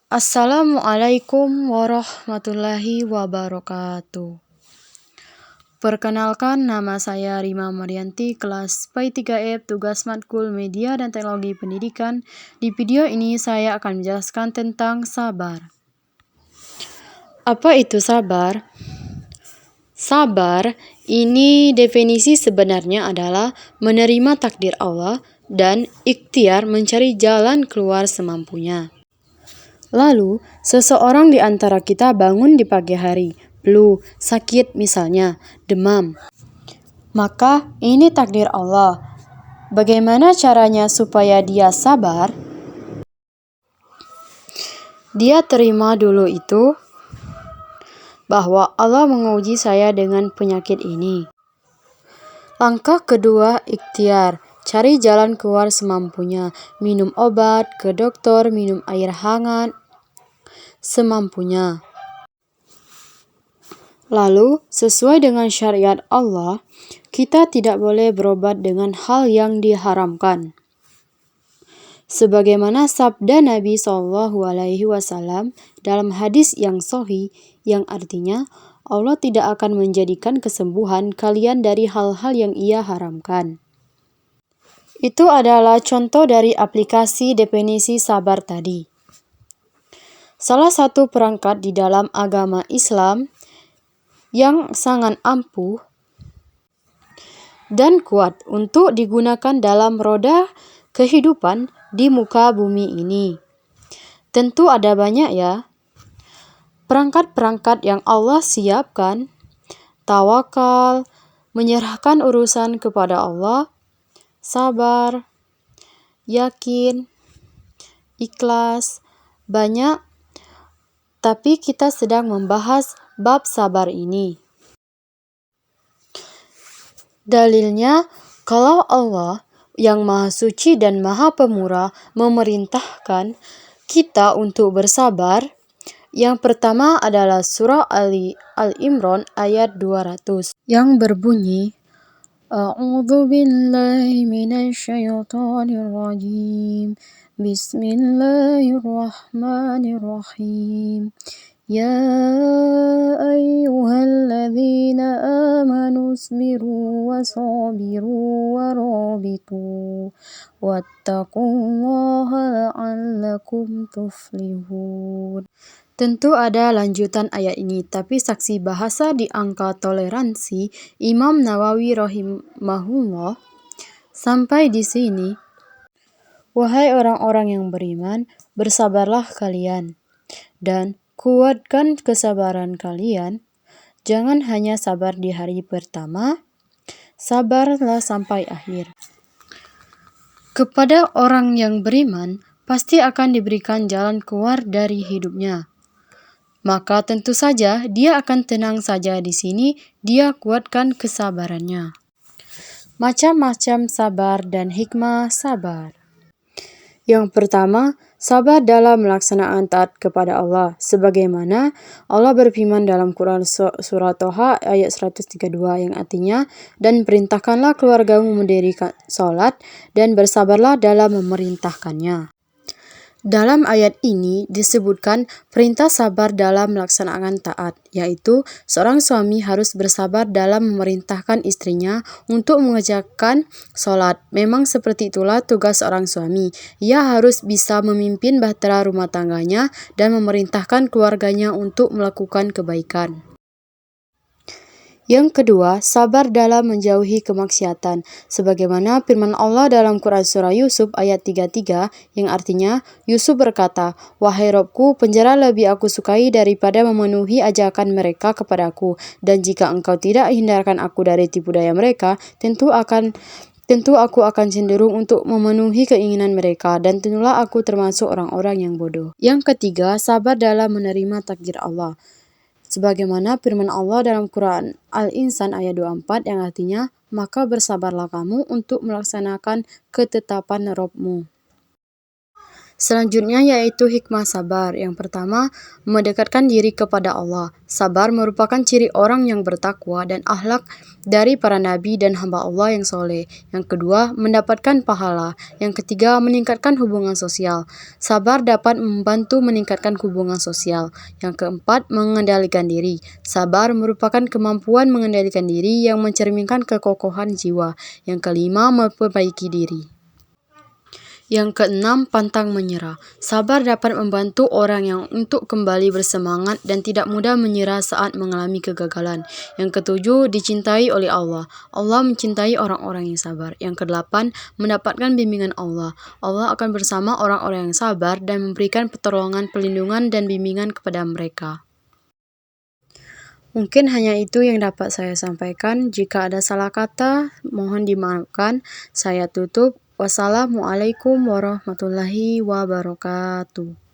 Assalamualaikum warahmatullahi wabarakatuh. Perkenalkan, nama saya Rima Marianti, kelas PAI 3F, tugas matkul Media dan Teknologi Pendidikan. Di video ini saya akan menjelaskan tentang sabar. Apa itu sabar? Sabar ini definisi sebenarnya adalah menerima takdir Allah dan ikhtiar mencari jalan keluar semampunya. Lalu, seseorang di antara kita bangun di pagi hari, flu, sakit misalnya, demam. Maka ini takdir Allah. Bagaimana caranya supaya dia sabar? Dia terima dulu itu bahwa Allah menguji saya dengan penyakit ini. Langkah kedua, ikhtiar. Cari jalan keluar semampunya. Minum obat, ke dokter, minum air hangat semampunya. Lalu, sesuai dengan syariat Allah, kita tidak boleh berobat dengan hal yang diharamkan. Sebagaimana sabda Nabi SAW dalam hadis yang sahih, yang artinya Allah tidak akan menjadikan kesembuhan kalian dari hal-hal yang Ia haramkan. Itu adalah contoh dari aplikasi definisi sabar tadi. Salah satu perangkat di dalam agama Islam yang sangat ampuh dan kuat untuk digunakan dalam roda kehidupan di muka bumi ini. Tentu ada banyak ya. Perangkat-perangkat yang Allah siapkan, tawakal, menyerahkan urusan kepada Allah, sabar, yakin, ikhlas, banyak. Tapi kita sedang membahas bab sabar ini. Dalilnya, kalau Allah yang Maha Suci dan Maha Pemurah memerintahkan kita untuk bersabar, yang pertama adalah surah Al-Imran ayat 200 yang berbunyi, A'udzu billahi minasyaitonir rajim. Bismillahirrahmanirrahim. Ya ayyuhalladzina amanu isbiru wasabiru warabitu wattaqullaha la'allakum tuflihun. Tentu ada lanjutan ayat ini, tapi saksi bahasa di angka toleransi Imam Nawawi rahimahullah sampai di sini. Wahai orang-orang yang beriman, bersabarlah kalian dan kuatkan kesabaran kalian. Jangan hanya sabar di hari pertama, sabarlah sampai akhir. Kepada orang yang beriman, pasti akan diberikan jalan keluar dari hidupnya. Maka tentu saja dia akan tenang saja di sini, dia kuatkan kesabarannya. Macam-macam sabar dan hikmah sabar. Yang pertama, sabar dalam melaksanaan taat kepada Allah. Sebagaimana Allah berfirman dalam Quran surah Toha ayat 132 yang artinya, dan perintahkanlah keluargamu mendirikan sholat dan bersabarlah dalam memerintahkannya. Dalam ayat ini disebutkan perintah sabar dalam melaksanakan taat, yaitu seorang suami harus bersabar dalam memerintahkan istrinya untuk mengerjakan sholat. Memang seperti itulah tugas seorang suami. Ia harus bisa memimpin bahtera rumah tangganya dan memerintahkan keluarganya untuk melakukan kebaikan. Yang kedua, sabar dalam menjauhi kemaksiatan. Sebagaimana firman Allah dalam Quran surah Yusuf ayat 33 yang artinya, Yusuf berkata, Wahai Robku, penjara lebih aku sukai daripada memenuhi ajakan mereka kepadaku. Dan jika engkau tidak hindarkan aku dari tipu daya mereka, tentu aku akan cenderung untuk memenuhi keinginan mereka, dan tentulah aku termasuk orang-orang yang bodoh. Yang ketiga, sabar dalam menerima takdir Allah. Sebagaimana firman Allah dalam Quran Al-Insan ayat 24 yang artinya, maka bersabarlah kamu untuk melaksanakan ketetapan Rabb-mu. Selanjutnya yaitu hikmah sabar. Yang pertama, mendekatkan diri kepada Allah. Sabar merupakan ciri orang yang bertakwa dan akhlak dari para nabi dan hamba Allah yang soleh. Yang kedua, mendapatkan pahala. Yang ketiga, meningkatkan hubungan sosial. Sabar dapat membantu meningkatkan hubungan sosial. Yang keempat, mengendalikan diri. Sabar merupakan kemampuan mengendalikan diri yang mencerminkan kekokohan jiwa. Yang kelima, memperbaiki diri. Yang keenam, pantang menyerah. Sabar dapat membantu orang yang untuk kembali bersemangat dan tidak mudah menyerah saat mengalami kegagalan. Yang ketujuh, dicintai oleh Allah. Allah mencintai orang-orang yang sabar. Yang kedelapan, mendapatkan bimbingan Allah. Allah akan bersama orang-orang yang sabar dan memberikan pertolongan, perlindungan, dan bimbingan kepada mereka. Mungkin hanya itu yang dapat saya sampaikan. Jika ada salah kata, mohon dimaafkan. Saya tutup. Wassalamualaikum warahmatullahi wabarakatuh.